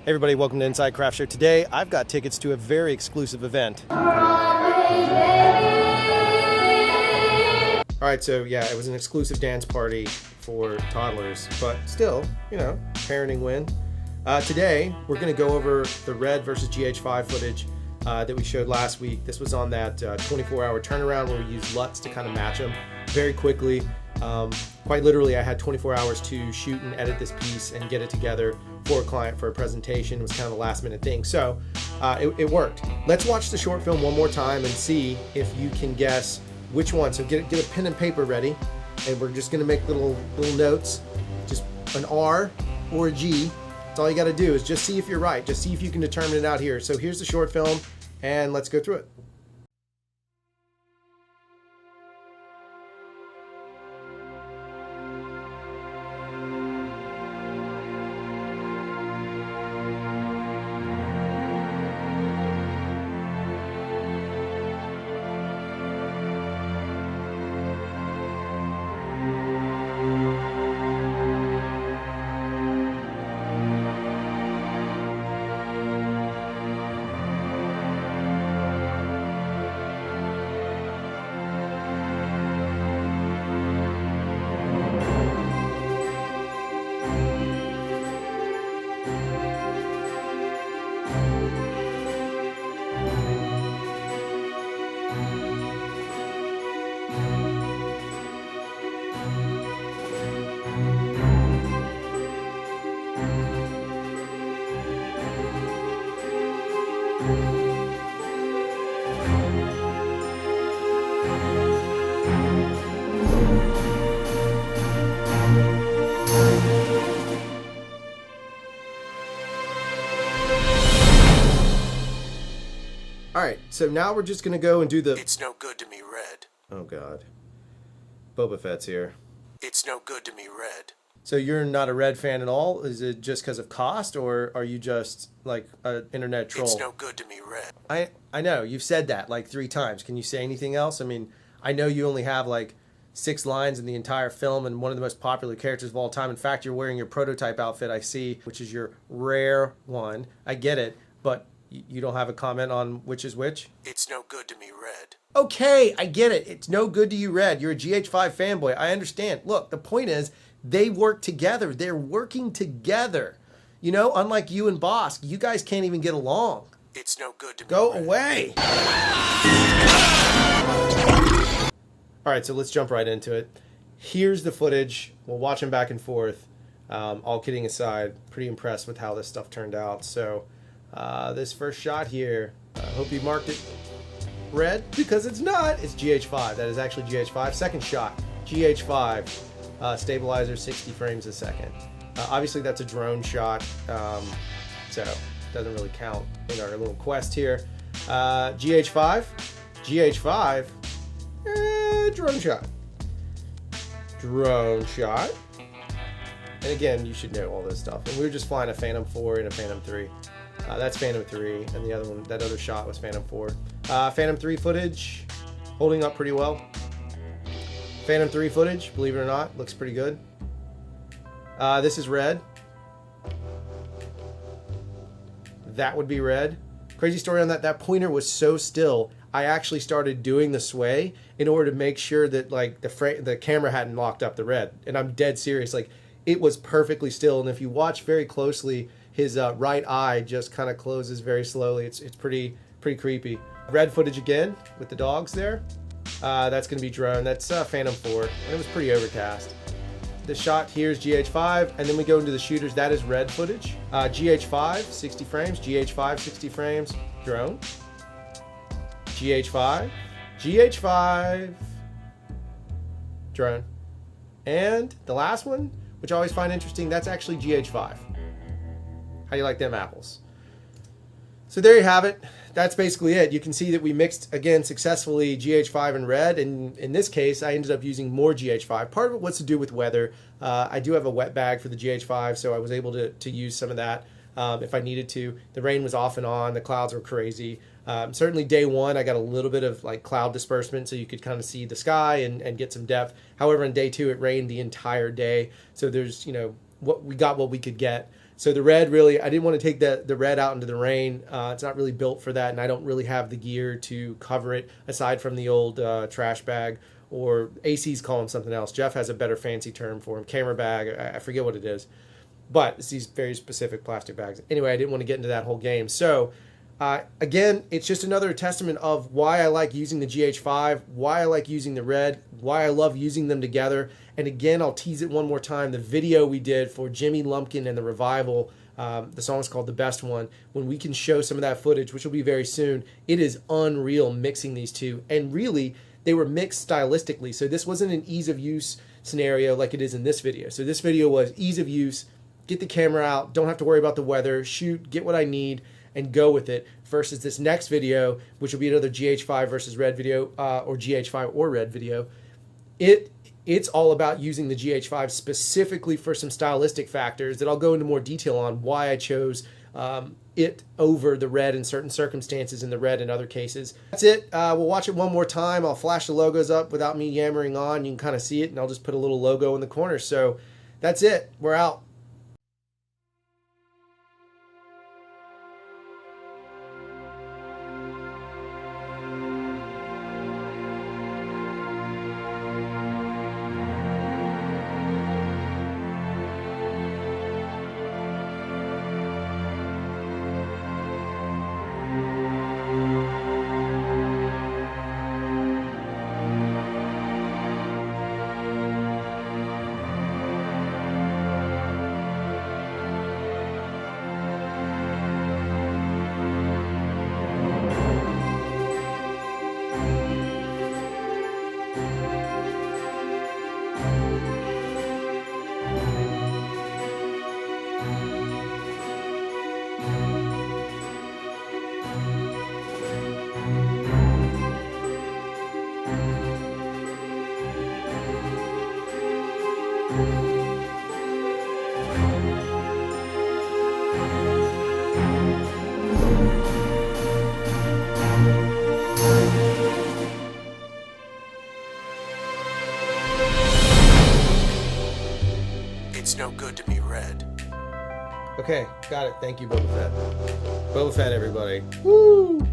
Hey everybody, welcome to Inside Craft Show. Today, I've got tickets to a very exclusive event. Alright, so yeah, it was an exclusive dance party for toddlers, but still, you know, parenting win. Today, we're going to go over the Red versus GH5 footage that we showed last week. This was on that 24-hour turnaround where we used LUTs to kind of match them very quickly. Quite literally, I had 24 hours to shoot and edit this piece and get it together for a client for a presentation. It was kind of a last minute thing. So it worked. Let's watch the short film one more time and see if you can guess which one. So get a pen and paper ready, and we're just going to make little notes. Just an R or a G. That's all you got to do is just see if you're right. Just see if you can determine it out here. So here's the short film, and let's go through it. Alright, so now we're just going to go and do the It's no good to me red. Oh god. Boba Fett's here. It's no good to me red. So you're not a Red fan at all? Is it just because of cost, or are you just like an internet troll? It's no good to me red. I know, you've said that like 3 times. Can you say anything else? I mean, I know you only have like 6 lines in the entire film and one of the most popular characters of all time. In fact, you're wearing your prototype outfit, I see, which is your rare one. I get it, but you don't have a comment on which is which? It's no good to me red. Okay, I get it. It's no good to you, Red. You're a GH5 fanboy. I understand. Look, the point is, they work together. They're working together. You know, unlike you and Bosk, you guys can't even get along. It's no good to me Go red. away. All right, so let's jump right into it. Here's the footage. We'll watch them back and forth. All kidding aside, pretty impressed with how this stuff turned out. So this first shot here, I hope you marked it red, because it's not. It's GH5. That is actually GH5. Second shot, GH5. Stabilizer 60 frames a second. Obviously that's a drone shot, so it doesn't really count in our little quest here. GH5, drone shot. And again, you should know all this stuff. And we were just flying a Phantom 4 and a Phantom 3. That's Phantom 3, and the other one, that other shot was Phantom 4. Phantom 3 footage, holding up pretty well. Phantom 3 footage, believe it or not, looks pretty good. This is red. That would be red. Crazy story on that. That pointer was so still, I actually started doing the sway in order to make sure that like the camera hadn't locked up the red. And I'm dead serious. Like, it was perfectly still. And if you watch very closely, his right eye just kind of closes very slowly. It's pretty creepy. Red footage again with the dogs there. That's going to be drone. That's Phantom 4. And it was pretty overcast. The shot here is GH5, and then we go into the shooters. That is red footage. GH5, 60 frames. GH5, 60 frames. Drone. GH5. Drone. And the last one, which I always find interesting, that's actually GH5. How do you like them apples? So there you have it. That's basically it. You can see that we mixed, again, successfully GH5 and red. And in this case, I ended up using more GH5. Part of it was to do with weather. I do have a wet bag for the GH5, so I was able to use some of that if I needed to. The rain was off and on. The clouds were crazy. Certainly day one, I got a little bit of like cloud disbursement, so you could kind of see the sky and get some depth. However, in day two, it rained the entire day. So there's, you know, what we could get. So the red really, I didn't want to take the red out into the rain. It's not really built for that, and I don't really have the gear to cover it aside from the old trash bag, or ACs call them something else. Jeff has a better fancy term for them, camera bag. I forget what it is, but it's these very specific plastic bags. Anyway, I didn't want to get into that whole game. So again, it's just another testament of why I like using the GH5, why I like using the red, why I love using them together. And again, I'll tease it one more time. The video we did for Jimmy Lumpkin and the Revival, the song's called The Best One. When we can show some of that footage, which will be very soon, it is unreal mixing these two. And really, they were mixed stylistically. So this wasn't an ease of use scenario like it is in this video. So this video was ease of use, get the camera out, don't have to worry about the weather, shoot, get what I need, and go with it, versus this next video, which will be another GH5 versus red video, or GH5 or red video. It's all about using the GH5 specifically for some stylistic factors that I'll go into more detail on why I chose it over the red in certain circumstances and the red in other cases. That's it. We'll watch it one more time. I'll flash the logos up without me yammering on. You can kind of see it, and I'll just put a little logo in the corner. So that's it. We're out. It's no good to me red. Okay, got it. Thank you, Boba Fett. Boba Fett, everybody. Woo!